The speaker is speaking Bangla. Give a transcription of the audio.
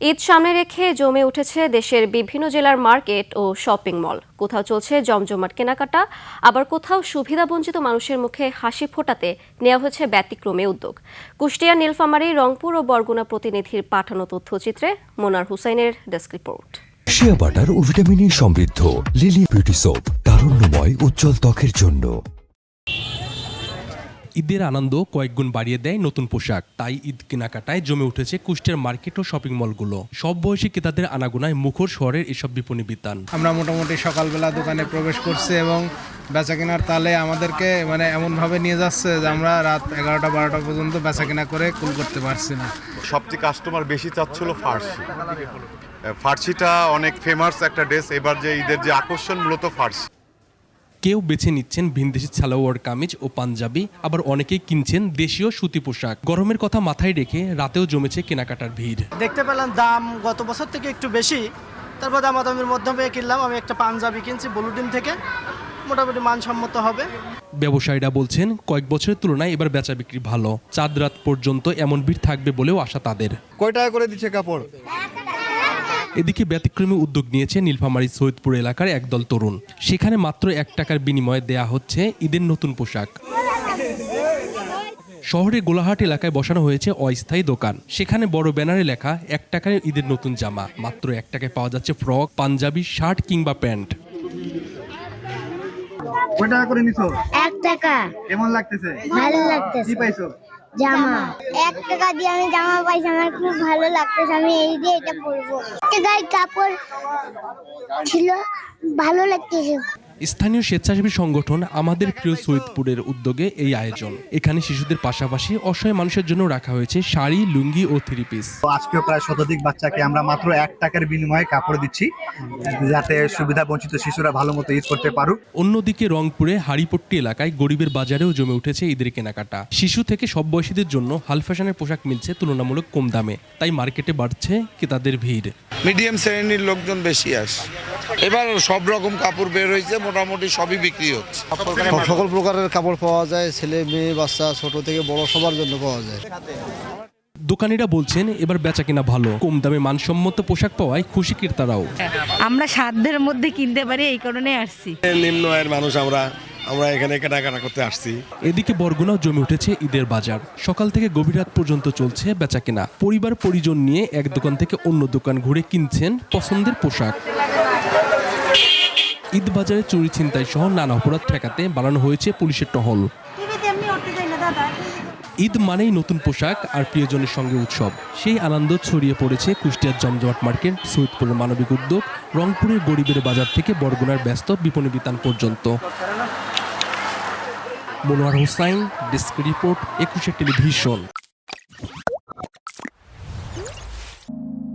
ঈদ সামনে রেখে জমে উঠেছে দেশের বিভিন্ন জেলার মার্কেট ও শপিং মল। কোথাও চলছে জমজমাট কেনাকাটা, আবার কোথাও সুবিধাবঞ্চিত মানুষের মুখে হাসি ফোটাতে নেওয়া হয়েছে ব্যতিক্রমী উদ্যোগ। কুষ্টিয়া, নীলফামারী, রংপুর ও বরগুনা প্রতিনিধির পাঠানো তথ্যচিত্রে মোনার হুসাইনের ডেস্ক রিপোর্ট। শিয়া বাটার ও ভিটামিন ই সমৃদ্ধ লিলি বিউটি সোপ, তারুণ্যময় উজ্জ্বল ত্বকের জন্য। ঈদের আনন্দ কয়েকগুণ বাড়িয়ে দেয় নতুন পোশাক। তাই ঈদ কেনাকাটায় জমে উঠেছে কুষ্টিয়ার মার্কেট ও শপিং মলগুলো। সব বয়সী ক্রেতাদের আনাগোনায় মুখর শহরের এসব বিপণী বিতান। আমরা মোটামুটি সকালবেলা দোকানে প্রবেশ করছি এবং বেচা কেনার তালে আমাদেরকে এমনভাবে নিয়ে যাচ্ছে যে আমরা রাত 11টা-12টা পর্যন্ত বেচা কেনা করে কুল করতে পারছি না। সবচেয়ে কাস্টমার বেশি চাচ্ছিল ফার্সি। ফার্সিটা অনেক ফেমাস একটা ড্রেস। এবার যে ঈদের যে আকর্ষণ মূলত ফার্সি। কেউ বেছে নিচ্ছেন ভিনদেশি সালোয়ার কামিজ ও পাঞ্জাবি, আবার অনেকেই কিনছেন দেশীয় সুতি পোশাক। গরমের কথা মাথায় রেখে রাতেও জমেছে কেনাকাটার ভিড়। দেখতে পেলাম দাম গত বছর থেকে একটু বেশি, তারপর দামাদামির মাধ্যমে কিনলাম। আমি একটা পাঞ্জাবি কিনছি ব্লুডিন থেকে, মোটামুটি মানসম্মত হবে। ব্যবসায়ীরা বলছেন কয়েক বছরের তুলনায় এবার বেচা বিক্রি ভালো। চাঁদ রাত পর্যন্ত এমন ভিড় থাকবে বলেও আশা তাদের। কয় টাকা করে দিচ্ছে কাপড়? এদিকে ব্যতিক্রমী উদ্যোগ নিয়েছে নীলফামারী সৈয়দপুর এলাকার একদল তরুণ। সেখানে মাত্র 1 টাকার বিনিময়ে দেয়া হচ্ছে ঈদের নতুন পোশাক। শহরের গোলাহাট এলাকায় বসানো হয়েছে অস্থায়ী দোকান। সেখানে বড় ব্যানারে লেখা 1 টাকায় ঈদের নতুন জামা। মাত্র 1 টাকায় পাওয়া যাচ্ছে ফ্রক, পাঞ্জাবি, শার্ট কিংবা প্যান্ট। কয় টাকা করে নিছো? 1 টাকা। কেমন লাগতেছে? ভালো লাগতেছে। কি পাইছো? জামা। 1 টাকা দিয়ে আমি জামা পাইছি, আমার খুব ভালো লাগতেছে। আমি এই দিয়ে এটা পরবো। 1 টাকায় কাপড় ছিল, ভালো লাগতেছে। স্থানীয় স্বেচ্ছাসেবী সংগঠন আমাদের প্রিয় সৈয়দপুরের উদ্যোগে এই আয়োজন। এখানে শিশুদের পাশাপাশি অসহায় মানুষের জন্য রাখা হয়েছে শাড়ি, লুঙ্গি ও 3 পিস। আজকেও প্রায় শতাধিক বাচ্চাকে আমরা মাত্র 1 টাকার বিনিময়ে কাপড় দিচ্ছি, যাতে সুবিধা বঞ্চিত শিশুরা ভালো মতো ঈদ করতে পারুক। অন্যদিকে রংপুরে হাড়িপট্টি এলাকায় গরিবের বাজারেও জমে উঠেছে ঈদের কেনাকাটা। শিশু থেকে সব বয়সীদের জন্য হাল ফ্যাশনের পোশাক মিলছে তুলনামূলক কম দামে। তাই মার্কেটে বাড়ছে ক্রেতাদের ভিড়। মিডিয়াম শ্রেণীর লোকজন বেশি আসে। এবার সব রকম কাপড় বের হয়েছে, মোটামুটি সবই বিক্রি হচ্ছে। সকল প্রকারের কাপড় পাওয়া যায়, ছেলে মেয়ে বাচ্চা ছোট থেকে বড় সবার জন্য পাওয়া যায়। দোকানিরা বলছেন এবার বেচা কিনা ভালো। কম দামে মানসম্মত পোশাক পাওয়ায় খুশি ক্রেতারাও। আমরা সাধ্যের মধ্যে কিনতে পারি, এই কারণে আসছি। নিম্ন আয়ের মানুষ আমরা এখানে কেনাকাটা করতে আসছি। এদিকে বরগুনাও জমে উঠেছে ঈদের বাজার। সকাল থেকে গভীর রাত পর্যন্ত চলছে বেচা কেনা। পরিবার পরিজন নিয়ে এক দোকান থেকে অন্য দোকান ঘুরে কিনছেন পছন্দের পোশাক। ঈদ বাজারে চুরি, ছিনতাই সহ নানা অপরাধ ঠেকাতে বাড়ানো হয়েছে পুলিশের টহল। ঈদ মানেই নতুন পোশাক আর প্রিয়জনের সঙ্গে উৎসব। সেই আনন্দ ছড়িয়ে পড়েছে কুষ্টিয়ার জমজমাট মার্কেট, সৈয়দপুরের মানবিক উদ্যোগ, রংপুরের গরিবের বাজার থেকে বরগুনার ব্যস্ত বিপণী বিতান পর্যন্ত। মোনার হুসাইন, ডেস্ক রিপোর্ট, 21 টেলিভিশন।